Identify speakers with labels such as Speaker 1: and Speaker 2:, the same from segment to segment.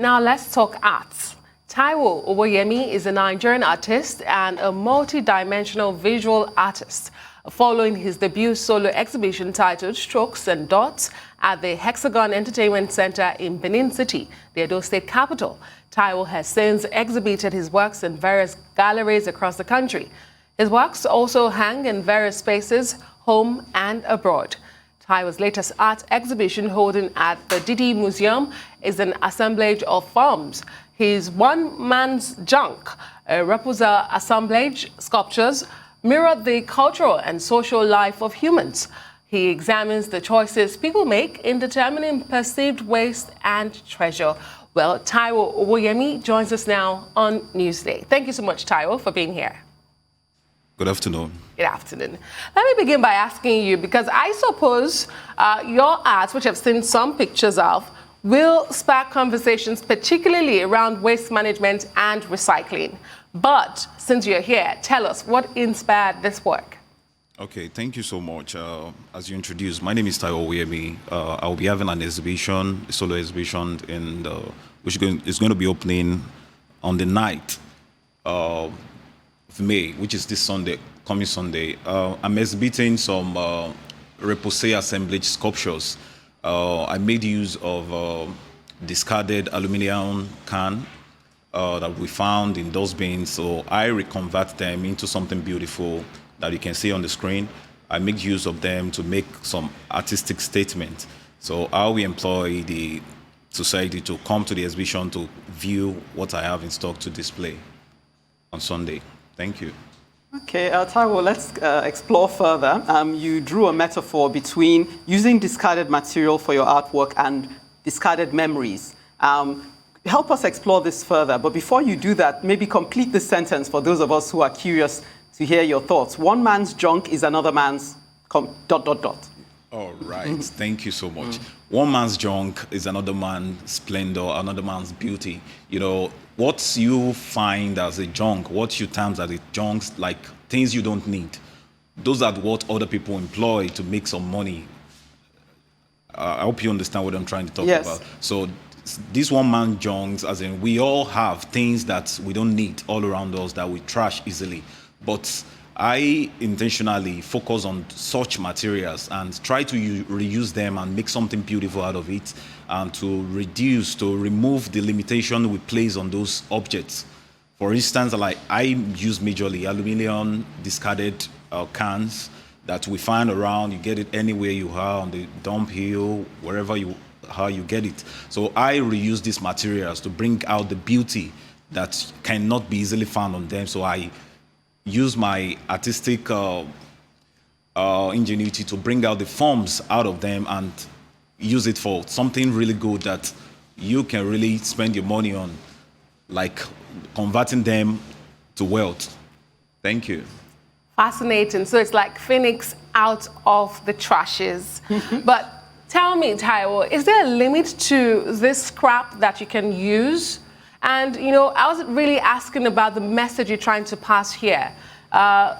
Speaker 1: Now let's talk arts. Taiwo Owoyemi is a Nigerian artist and a multi-dimensional visual artist. Following his debut solo exhibition titled Strokes and Dots at the Hexagon Entertainment Center in Benin City, the Edo State capital, Taiwo has since exhibited his works in various galleries across the country. His works also hang in various spaces, home and abroad. Taiwo's latest art exhibition holding at the Didi Museum is an assemblage of forms. His one man's junk, a Rapunzel assemblage sculptures, mirror the cultural and social life of humans. He examines the choices people make in determining perceived waste and treasure. Well, Taiwo Owoyemi joins us now on Newsday. Thank you so much, Taiwo, for being here.
Speaker 2: Good afternoon.
Speaker 1: Good afternoon. Let me begin by asking you, because I suppose your art, which I've seen some pictures of, will spark conversations, particularly around waste management and recycling. But since you're here, tell us what inspired this work.
Speaker 2: Okay, thank you so much. As you introduced, my name is Taiwo Owoyemi. I'll be having an exhibition, a solo exhibition, which is going to be opening on the 9th of May, which is this Sunday, coming Sunday. I'm exhibiting some repoussé assemblage sculptures. I made use of discarded aluminum can that we found in those bins, so I reconvert them into something beautiful that you can see on the screen. I make use of them to make some artistic statement. So I will employ the society to come to the exhibition to view what I have in stock to display on Sunday. Thank you.
Speaker 3: Okay, Taiwo, let's explore further. You drew a metaphor between using discarded material for your artwork and discarded memories. Help us explore this further, but before you do that, maybe complete the sentence for those of us who are curious to hear your thoughts. One man's junk is another man's ...
Speaker 2: All right, thank you so much. One man's junk is another man's splendor, another man's beauty. You know, what you find as a junk, what you term as a junk, like things you don't need, those are what other people employ to make some money. I hope you understand what I'm trying to talk about. So this one man junks, as in we all have things that we don't need all around us that we trash easily. But I intentionally focus on such materials and try to reuse them and make something beautiful out of it, and to remove the limitation we place on those objects. For instance, like I use majorly aluminum discarded cans that we find around. You get it anywhere you are, on the dump hill, wherever you get it. So I reuse these materials to bring out the beauty that cannot be easily found on them. So I use my artistic ingenuity to bring out the forms out of them and use it for something really good that you can really spend your money on, like converting them to wealth. Thank you.
Speaker 1: Fascinating. So it's like Phoenix out of the trashes. But tell me, Taiwo, is there a limit to this scrap that you can use? And, you know, I was really asking about the message you're trying to pass here.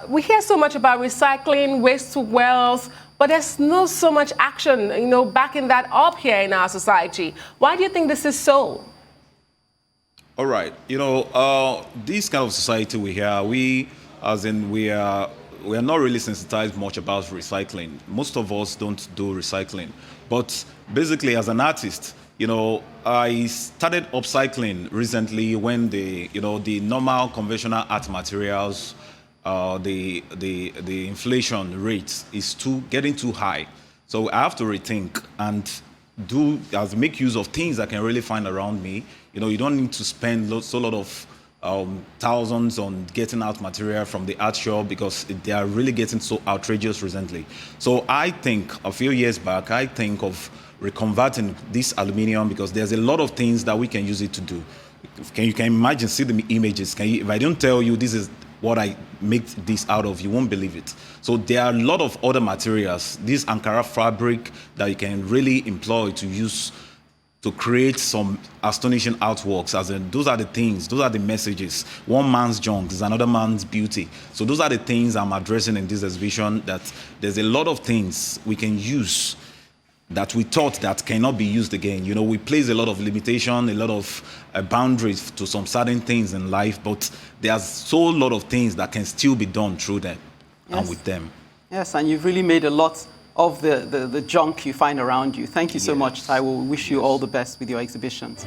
Speaker 1: We hear so much about recycling, waste to wealth, but there's not so much action, you know, backing that up here in our society. Why do you think this is so?
Speaker 2: All right. You know, this kind of society we are not really sensitized much about recycling. Most of us don't do recycling. But basically, as an artist, you know, I started upcycling recently when the normal conventional art materials, the inflation rate is getting too high. So I have to rethink and make use of things I can really find around me. You know, you don't need to spend so lot of thousands on getting out material from the art shop, because they are really getting so outrageous recently. So I think a few years back, I think of reconverting this aluminum, because there's a lot of things that we can use it to do. You can imagine, see the images. If I don't tell you this is what I make this out of, you won't believe it. So there are a lot of other materials, this Ankara fabric, that you can really employ to use to create some astonishing artworks. As in, those are the things, those are the messages. One man's junk is another man's beauty. So those are the things I'm addressing in this exhibition, that there's a lot of things we can use that we thought that cannot be used again. You know, we place a lot of limitation, a lot of boundaries to some certain things in life, but there's so lot of things that can still be done through them and with them.
Speaker 3: Yes, and you've really made a lot of the junk you find around you. Thank you so much, Taiwo. We wish you all the best with your exhibitions.